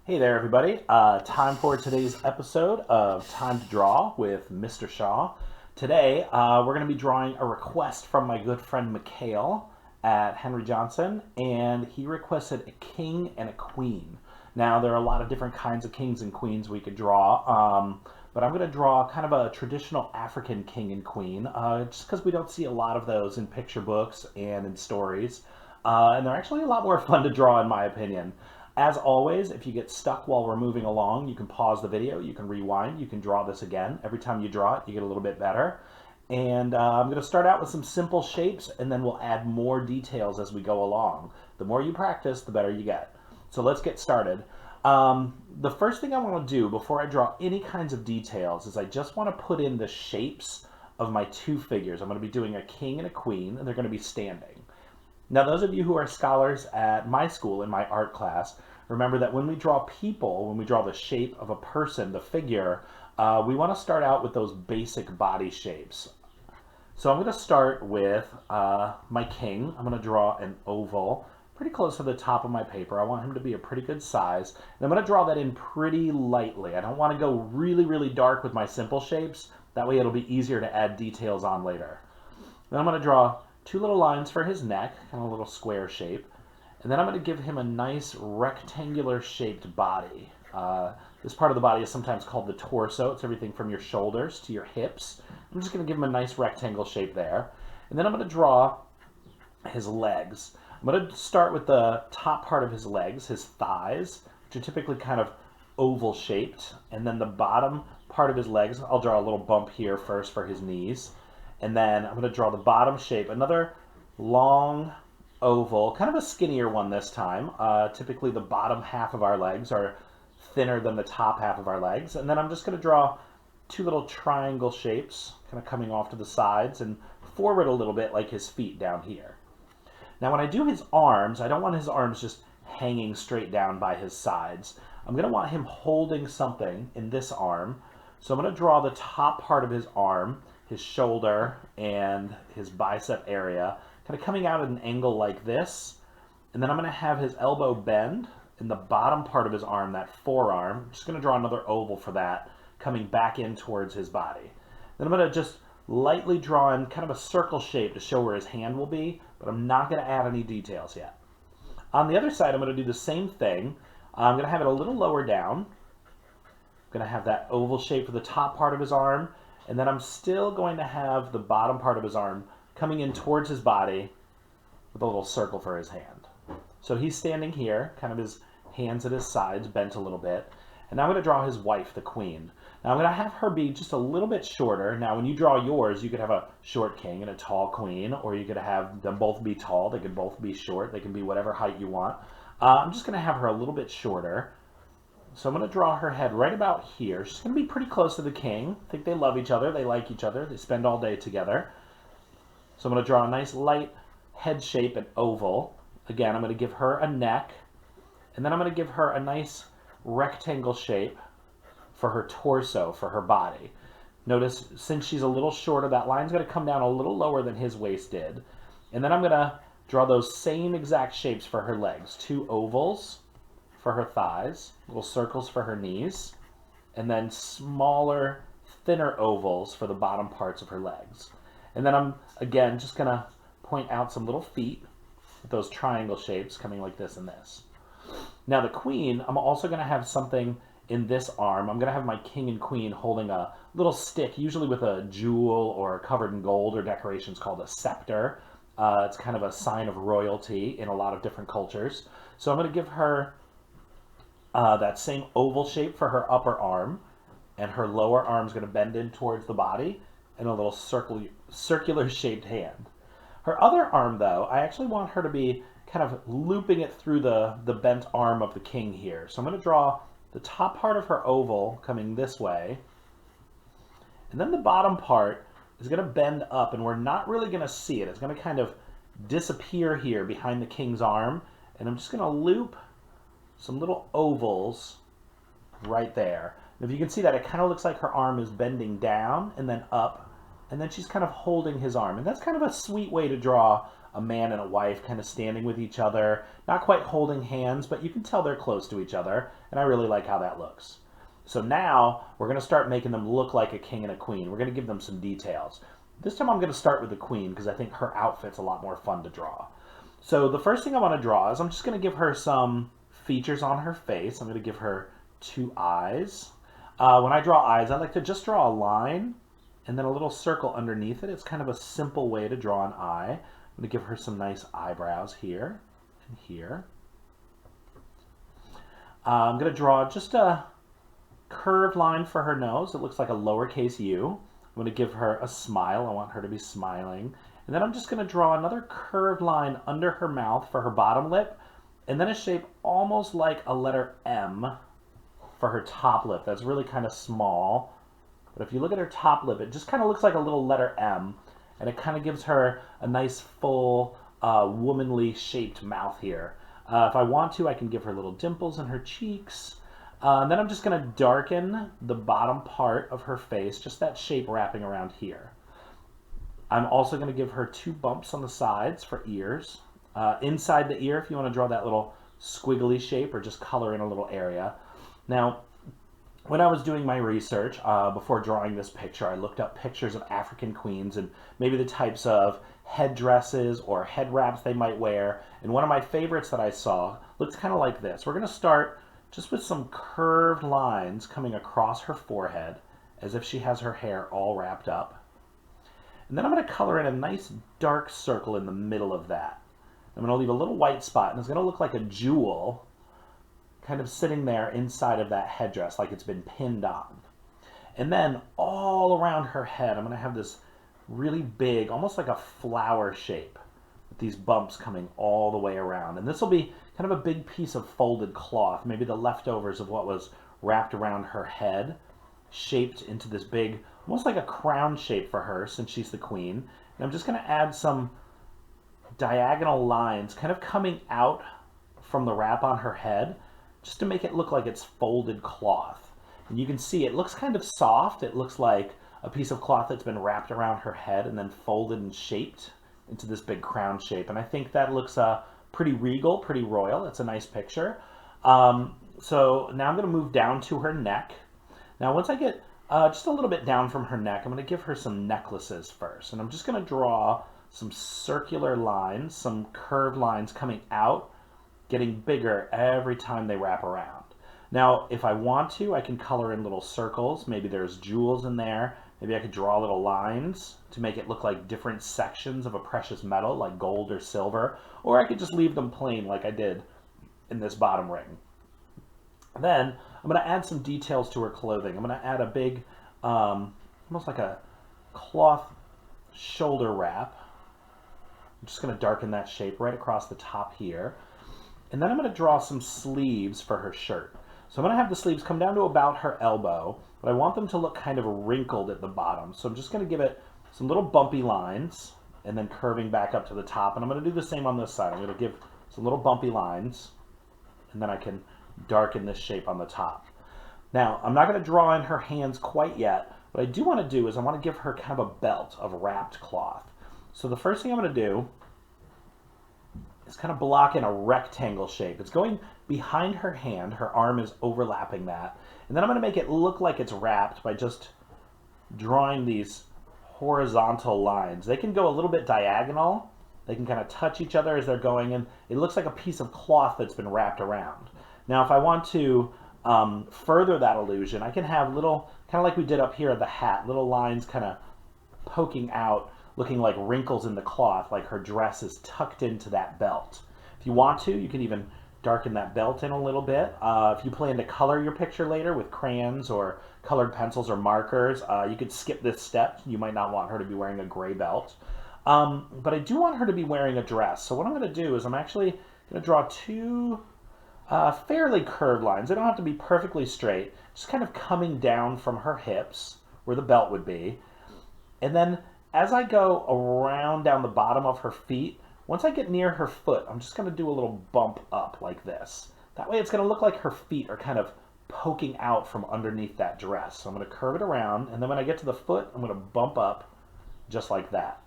Hey there, everybody. Time for today's episode of Time to Draw with Mr. Shaw. Today, we're going to be drawing a request from my good friend Mikhail at Henry Johnson, and he requested a king and a queen. Now, there are a lot of different kinds of kings and queens we could draw, but I'm going to draw kind of a traditional African king and queen, just because we don't see a lot of those in picture books and in stories. And they're actually a lot more fun to draw, in my opinion. As always, if you get stuck while we're moving along, you can pause the video, you can rewind, you can draw this again. Every time you draw it, you get a little bit better. And I'm going to start out with some simple shapes, and then we'll add more details as we go along. The more you practice, the better you get. So let's get started. The first thing I want to do before I draw any kinds of details is I just want to put in the shapes of my two figures. I'm going to be doing a king and a queen, and they're going to be standing. Now, those of you who are scholars at my school in my art class, remember that when we draw people, when we draw the shape of a person, the figure, we want to start out with those basic body shapes. So I'm going to start with my king. I'm going to draw an oval pretty close to the top of my paper. I want him to be a pretty good size. And I'm going to draw that in pretty lightly. I don't want to go really, really dark with my simple shapes. That way it'll be easier to add details on later. Then I'm going to draw two little lines for his neck, kind of a little square shape. And then I'm going to give him a nice rectangular shaped body. This part of the body is sometimes called the torso. It's everything from your shoulders to your hips. I'm just going to give him a nice rectangle shape there. And then I'm going to draw his legs. I'm going to start with the top part of his legs, his thighs, which are typically kind of oval shaped. And then the bottom part of his legs, I'll draw a little bump here first for his knees. And then I'm going to draw the bottom shape, another long oval, kind of a skinnier one this time. Typically the bottom half of our legs are thinner than the top half of our legs. And then I'm just going to draw two little triangle shapes, kind of coming off to the sides and forward a little bit like his feet down here. Now when I do his arms, I don't want his arms just hanging straight down by his sides. I'm going to want him holding something in this arm. So I'm going to draw the top part of his arm, his shoulder and his bicep area, kind of coming out at an angle like this. And then I'm going to have his elbow bend in the bottom part of his arm, that forearm. I'm just going to draw another oval for that, coming back in towards his body. Then I'm going to just lightly draw in kind of a circle shape to show where his hand will be, but I'm not going to add any details yet. On the other side, I'm going to do the same thing. I'm going to have it a little lower down. I'm going to have that oval shape for the top part of his arm. And then I'm still going to have the bottom part of his arm coming in towards his body with a little circle for his hand. So he's standing here, kind of his hands at his sides, bent a little bit. And now I'm going to draw his wife, the queen. Now I'm going to have her be just a little bit shorter. Now when you draw yours, you could have a short king and a tall queen, or you could have them both be tall. They could both be short. They can be whatever height you want. I'm just going to have her a little bit shorter. So I'm going to draw her head right about here. She's going to be pretty close to the king. I think they love each other. They like each other. They spend all day together. So I'm going to draw a nice light head shape, an oval. Again, I'm going to give her a neck. And then I'm going to give her a nice rectangle shape for her torso, for her body. Notice, since she's a little shorter, that line's going to come down a little lower than his waist did. And then I'm going to draw those same exact shapes for her legs. Two ovals for her thighs, little circles for her knees, and then smaller, thinner ovals for the bottom parts of her legs. And then I'm, again, just going to point out some little feet with those triangle shapes coming like this and this. Now the queen, I'm also going to have something in this arm. I'm going to have my king and queen holding a little stick, usually with a jewel or covered in gold or decorations called a scepter. It's kind of a sign of royalty in a lot of different cultures. So I'm going to give her that same oval shape for her upper arm, and her lower arm is going to bend in towards the body, and a little circular shaped hand. Her other arm, though, I actually want her to be kind of looping it through the bent arm of the king here. So I'm going to draw the top part of her oval coming this way, and then the bottom part is going to bend up, and we're not really going to see it. It's going to kind of disappear here behind the king's arm, and I'm just going to loop some little ovals right there. And if you can see that, it kind of looks like her arm is bending down and then up, and then she's kind of holding his arm. And that's kind of a sweet way to draw a man and a wife kind of standing with each other, not quite holding hands, but you can tell they're close to each other, and I really like how that looks. So now we're going to start making them look like a king and a queen. We're going to give them some details. This time I'm going to start with the queen because I think her outfit's a lot more fun to draw. So the first thing I want to draw is I'm just going to give her some features on her face. I'm going to give her 2 eyes. When I draw eyes, I like to just draw a line and then a little circle underneath it. It's kind of a simple way to draw an eye. I'm going to give her some nice eyebrows here and here. I'm going to draw just a curved line for her nose. It looks like a lowercase u. I'm going to give her a smile. I want her to be smiling. And then I'm just going to draw another curved line under her mouth for her bottom lip, and then a shape almost like a letter M for her top lip. That's really kind of small. But if you look at her top lip, it just kind of looks like a little letter M, and it kind of gives her a nice full womanly shaped mouth here. If I want to, I can give her little dimples in her cheeks. And then I'm just going to darken the bottom part of her face, just that shape wrapping around here. I'm also going to give her 2 bumps on the sides for ears. Inside the ear, if you want to draw that little squiggly shape or just color in a little area. Now, when I was doing my research before drawing this picture, I looked up pictures of African queens and maybe the types of headdresses or head wraps they might wear. And one of my favorites that I saw looks kind of like this. We're going to start just with some curved lines coming across her forehead as if she has her hair all wrapped up. And then I'm going to color in a nice dark circle in the middle of that. I'm going to leave a little white spot, and it's going to look like a jewel kind of sitting there inside of that headdress, like it's been pinned on. And then all around her head, I'm going to have this really big, almost like a flower shape, with these bumps coming all the way around. And this will be kind of a big piece of folded cloth, maybe the leftovers of what was wrapped around her head, shaped into this big, almost like a crown shape for her since she's the queen. And I'm just going to add some diagonal lines kind of coming out from the wrap on her head just to make it look like it's folded cloth. And you can see it looks kind of soft. It looks like a piece of cloth that's been wrapped around her head and then folded and shaped into this big crown shape. And I think that looks pretty regal, pretty royal. It's a nice picture. So now I'm going to move down to her neck. Now once I get just a little bit down from her neck, I'm going to give her some necklaces first. And I'm just going to draw some circular lines, some curved lines coming out, getting bigger every time they wrap around. Now, if I want to, I can color in little circles. Maybe there's jewels in there. Maybe I could draw little lines to make it look like different sections of a precious metal, like gold or silver. Or I could just leave them plain like I did in this bottom ring. Then I'm going to add some details to her clothing. I'm going to add a big, almost like a cloth shoulder wrap. I'm just going to darken that shape right across the top here. And then I'm going to draw some sleeves for her shirt. So I'm going to have the sleeves come down to about her elbow, but I want them to look kind of wrinkled at the bottom. So I'm just going to give it some little bumpy lines and then curving back up to the top. And I'm going to do the same on this side. I'm going to give some little bumpy lines, and then I can darken this shape on the top. Now, I'm not going to draw in her hands quite yet. What I do want to do is I want to give her kind of a belt of wrapped cloth. So the first thing I'm going to do is kind of block in a rectangle shape. It's going behind her hand. Her arm is overlapping that. And then I'm going to make it look like it's wrapped by just drawing these horizontal lines. They can go a little bit diagonal. They can kind of touch each other as they're going, and it looks like a piece of cloth that's been wrapped around. Now, if I want to further that illusion, I can have little, kind of like we did up here at the hat, little lines kind of poking out, looking like wrinkles in the cloth, like her dress is tucked into that belt. If you want to, you can even darken that belt in a little bit. If you plan to color your picture later with crayons or colored pencils or markers, you could skip this step. You might not want her to be wearing a gray belt. But I do want her to be wearing a dress. So what I'm going to do is I'm actually going to draw 2 fairly curved lines. They don't have to be perfectly straight, just kind of coming down from her hips where the belt would be. And then as I go around down the bottom of her feet, once I get near her foot, I'm just going to do a little bump up like this. That way it's going to look like her feet are kind of poking out from underneath that dress. So I'm going to curve it around, and then when I get to the foot, I'm going to bump up just like that.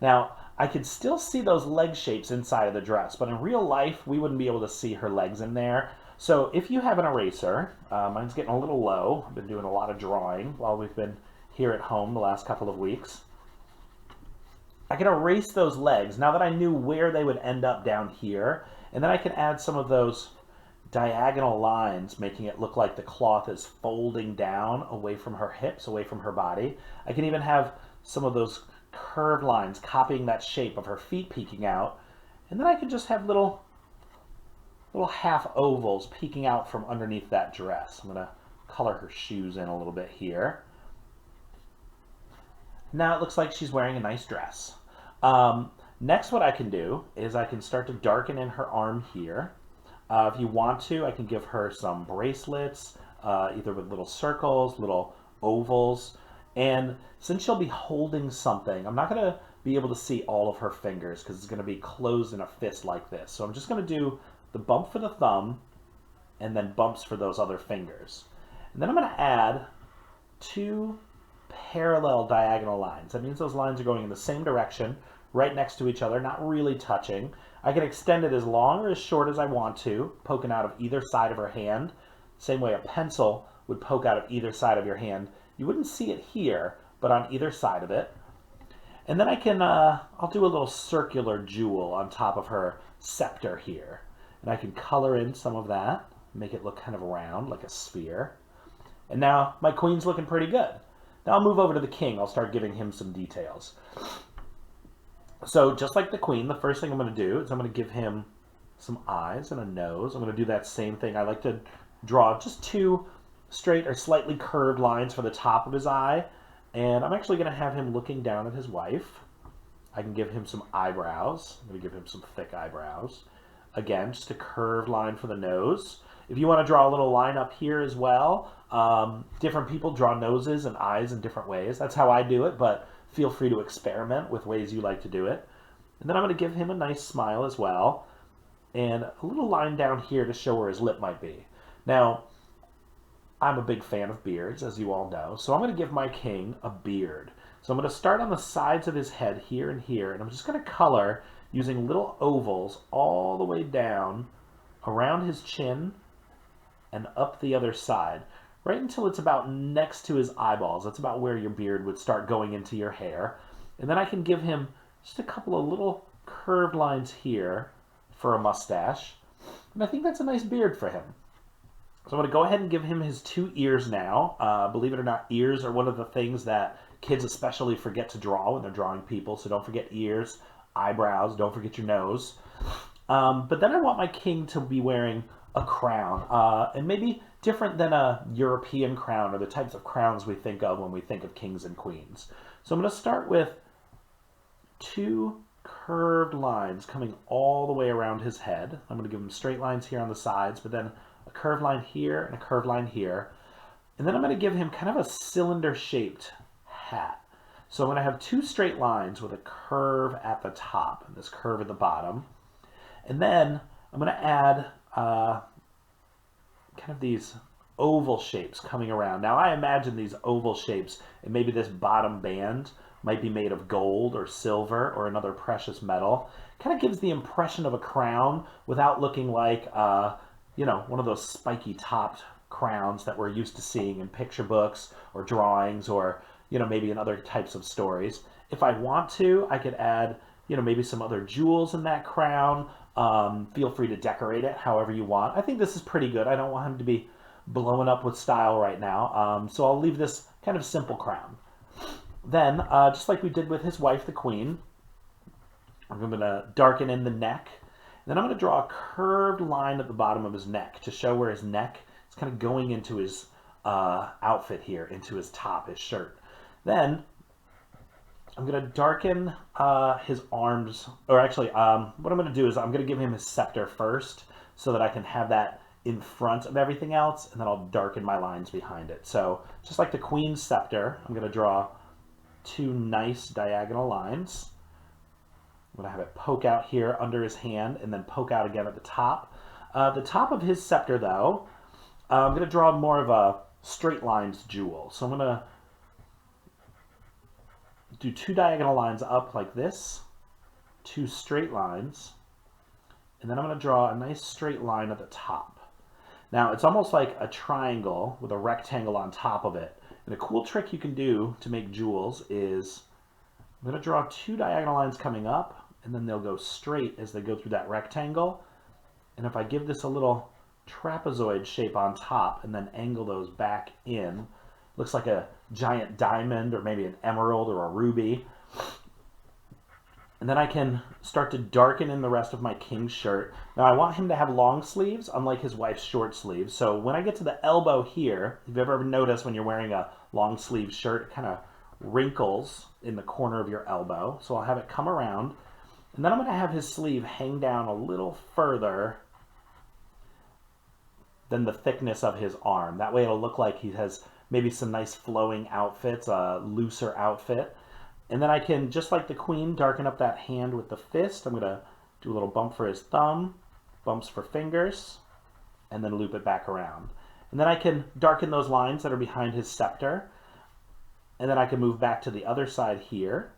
Now, I could still see those leg shapes inside of the dress, but in real life, we wouldn't be able to see her legs in there. So if you have an eraser, mine's getting a little low. I've been doing a lot of drawing while we've been here at home the last couple of weeks. I can erase those legs now that I knew where they would end up down here, and then I can add some of those diagonal lines, making it look like the cloth is folding down away from her hips, away from her body. I can even have some of those curved lines copying that shape of her feet peeking out, and then I can just have little half ovals peeking out from underneath that dress. I'm going to color her shoes in a little bit here. Now it looks like she's wearing a nice dress. Next, what I can do is I can start to darken in her arm here. If you want to, I can give her some bracelets, either with little circles, little ovals. And since she'll be holding something, I'm not going to be able to see all of her fingers because it's going to be closed in a fist like this. So I'm just going to do the bump for the thumb and then bumps for those other fingers. And then I'm going to add 2 parallel diagonal lines. That means those lines are going in the same direction, right next to each other, not really touching. I can extend it as long or as short as I want to, poking out of either side of her hand. Same way a pencil would poke out of either side of your hand. You wouldn't see it here, but on either side of it. And then I can, I'll do a little circular jewel on top of her scepter here. And I can color in some of that, make it look kind of round, like a sphere. And now my queen's looking pretty good. Now I'll move over to the king. I'll start giving him some details. So just like the queen, the first thing I'm going to do is I'm going to give him some eyes and a nose. I'm going to do that same thing. I like to draw just 2 straight or slightly curved lines for the top of his eye. And I'm actually going to have him looking down at his wife. I can give him some eyebrows. I'm going to give him some thick eyebrows. Again, just a curved line for the nose. If you want to draw a little line up here as well, different people draw noses and eyes in different ways. That's how I do it, but feel free to experiment with ways you like to do it. And then I'm going to give him a nice smile as well, and a little line down here to show where his lip might be. Now, I'm a big fan of beards, as you all know, so I'm going to give my king a beard. So I'm going to start on the sides of his head here and here, and I'm just going to color using little ovals all the way down around his chin and up the other side, right until it's about next to his eyeballs. That's about where your beard would start going into your hair. And then I can give him just a couple of little curved lines here for a mustache. And I think that's a nice beard for him. So I'm going to go ahead and give him his 2 ears now. Believe it or not, ears are one of the things that kids especially forget to draw when they're drawing people. So don't forget ears, eyebrows, don't forget your nose. But then I want my king to be wearing a crown, and maybe different than a European crown or the types of crowns we think of when we think of kings and queens. So I'm going to start with 2 curved lines coming all the way around his head. I'm going to give him straight lines here on the sides, but then a curved line here and a curved line here. And then I'm going to give him kind of a cylinder-shaped hat. So I'm going to have 2 straight lines with a curve at the top and this curve at the bottom. And then I'm going to add kind of these oval shapes coming around. Now I imagine these oval shapes, and maybe this bottom band might be made of gold or silver or another precious metal. Kind of gives the impression of a crown without looking like, you know, one of those spiky topped crowns that we're used to seeing in picture books or drawings or, you know, maybe in other types of stories. If I want to, I could add, you know, maybe some other jewels in that crown. Feel free to decorate it however you want. I think this is pretty good. I don't want him to be blowing up with style right now. So I'll leave this kind of simple crown. Then, just like we did with his wife, the queen, I'm going to darken in the neck. Then I'm going to draw a curved line at the bottom of his neck to show where his neck is kind of going into his outfit here, into his top, his shirt. Then I'm going to darken his arms, or actually, what I'm going to do is I'm going to give him his scepter first so that I can have that in front of everything else, and then I'll darken my lines behind it. So just like the queen's scepter, I'm going to draw 2 nice diagonal lines. I'm going to have it poke out here under his hand and then poke out again at the top. The top of his scepter, though, I'm going to draw more of a straight lines jewel. So I'm going to do 2 diagonal lines up like this, 2 straight lines, and then I'm going to draw a nice straight line at the top. Now it's almost like a triangle with a rectangle on top of it. And a cool trick you can do to make jewels is I'm going to draw 2 diagonal lines coming up, and then they'll go straight as they go through that rectangle. And if I give this a little trapezoid shape on top and then angle those back in, looks like a giant diamond or maybe an emerald or a ruby. And then I can start to darken in the rest of my king's shirt. Now I want him to have long sleeves, unlike his wife's short sleeves. So when I get to the elbow here, if you've ever noticed when you're wearing a long sleeve shirt, it kind of wrinkles in the corner of your elbow. So I'll have it come around. And then I'm going to have his sleeve hang down a little further than the thickness of his arm. That way it'll look like he has maybe some nice flowing outfits, a looser outfit. And then I can, just like the queen, darken up that hand with the fist. I'm going to do a little bump for his thumb, bumps for fingers, and then loop it back around. And then I can darken those lines that are behind his scepter. And then I can move back to the other side here,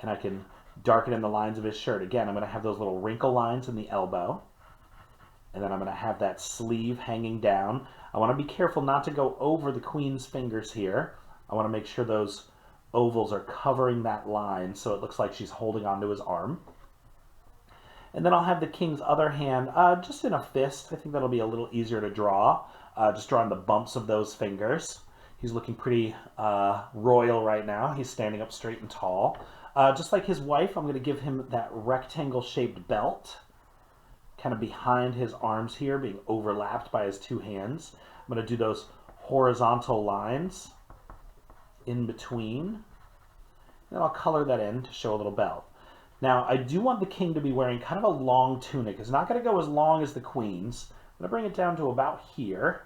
and I can darken in the lines of his shirt. Again, I'm going to have those little wrinkle lines in the elbow. And then I'm going to have that sleeve hanging down. I want to be careful not to go over the queen's fingers here. I want to make sure those ovals are covering that line so it looks like she's holding onto his arm. And then I'll have the king's other hand just in a fist. I think that'll be a little easier to draw, just drawing the bumps of those fingers. He's looking pretty royal right now. He's standing up straight and tall. Just like his wife, I'm going to give him that rectangle-shaped belt, kind of behind his arms here, being overlapped by his 2 hands. I'm going to do those horizontal lines in between, and I'll color that in to show a little belt. Now, I do want the king to be wearing kind of a long tunic. It's not going to go as long as the queen's. I'm going to bring it down to about here,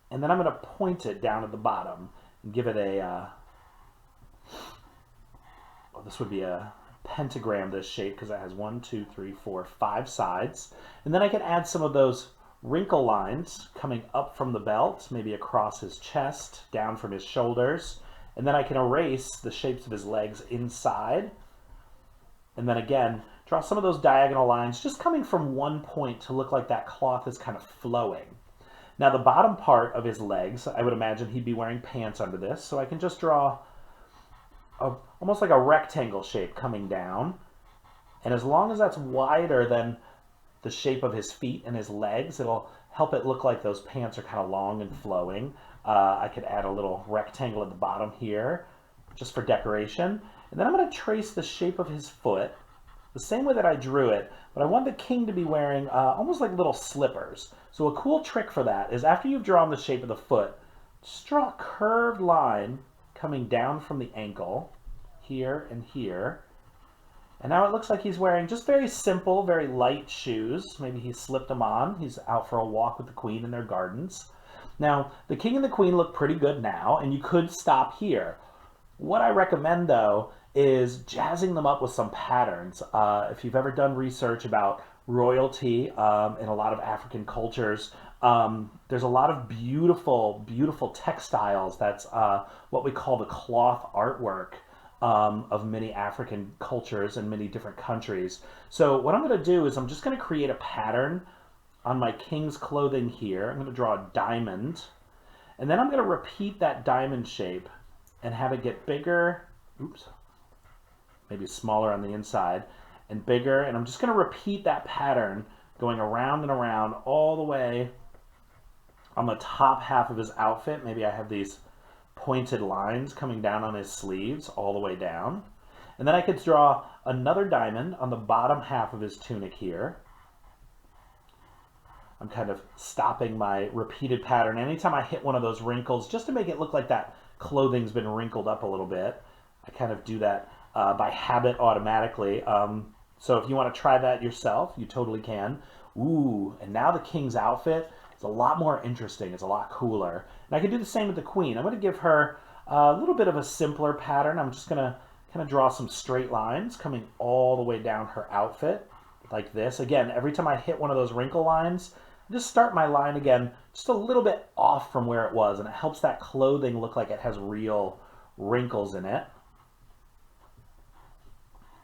and then I'm going to point it down at the bottom and give it a, well, this would be a pentagram, this shape, because it has 1, 2, 3, 4, 5 sides. And then I can add some of those wrinkle lines coming up from the belt, maybe across his chest, down from his shoulders. And then I can erase the shapes of his legs inside. And then again, draw some of those diagonal lines just coming from one point to look like that cloth is kind of flowing. Now the bottom part of his legs, I would imagine he'd be wearing pants under this, so I can just draw almost like a rectangle shape coming down. And as long as that's wider than the shape of his feet and his legs, it'll help it look like those pants are kind of long and flowing. I could add a little rectangle at the bottom here just for decoration. And then I'm going to trace the shape of his foot the same way that I drew it, but I want the king to be wearing almost like little slippers. So a cool trick for that is after you've drawn the shape of the foot, just draw a curved line coming down from the ankle here and here. And now it looks like he's wearing just very simple, very light shoes. Maybe he slipped them on. He's out for a walk with the queen in their gardens. Now, the king and the queen look pretty good now, and you could stop here. What I recommend, though, is jazzing them up with some patterns. If you've ever done research about royalty in a lot of African cultures, there's a lot of beautiful, beautiful textiles. That's what we call the cloth artwork of many African cultures and many different countries. So what I'm going to do is I'm just going to create a pattern on my king's clothing here. I'm going to draw a diamond, and then I'm going to repeat that diamond shape and have it get bigger, oops, maybe smaller on the inside, and bigger, and I'm just going to repeat that pattern going around and around all the way on the top half of his outfit. Maybe I have these pointed lines coming down on his sleeves all the way down. And then I could draw another diamond on the bottom half of his tunic here. I'm kind of stopping my repeated pattern anytime I hit one of those wrinkles, just to make it look like that clothing's been wrinkled up a little bit. I kind of do that by habit automatically. So if you want to try that yourself, you totally can. Ooh, and now the king's outfit is a lot more interesting. It's a lot cooler. And I can do the same with the queen. I'm going to give her a little bit of a simpler pattern. I'm just going to kind of draw some straight lines coming all the way down her outfit like this. Again, every time I hit one of those wrinkle lines, I just start my line again just a little bit off from where it was, and it helps that clothing look like it has real wrinkles in it.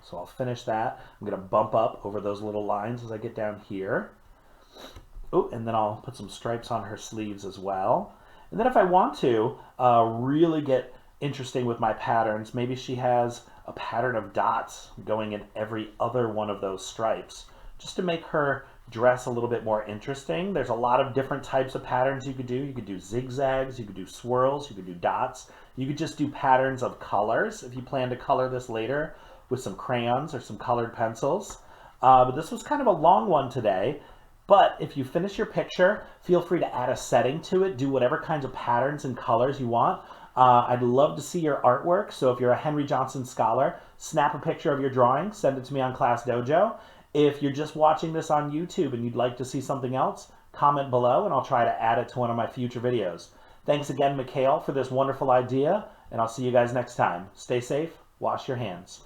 So I'll finish that. I'm going to bump up over those little lines as I get down here. Oh, and then I'll put some stripes on her sleeves as well. And then if I want to really get interesting with my patterns, maybe she has a pattern of dots going in every other one of those stripes, just to make her dress a little bit more interesting. There's a lot of different types of patterns you could do. You could do zigzags, you could do swirls, you could do dots. You could just do patterns of colors if you plan to color this later with some crayons or some colored pencils. But this was kind of a long one today. But if you finish your picture, feel free to add a setting to it. Do whatever kinds of patterns and colors you want. I'd love to see your artwork. So if you're a Henry Johnson scholar, snap a picture of your drawing, send it to me on Class Dojo. If you're just watching this on YouTube and you'd like to see something else, comment below and I'll try to add it to one of my future videos. Thanks again, Mikhail, for this wonderful idea, and I'll see you guys next time. Stay safe, wash your hands.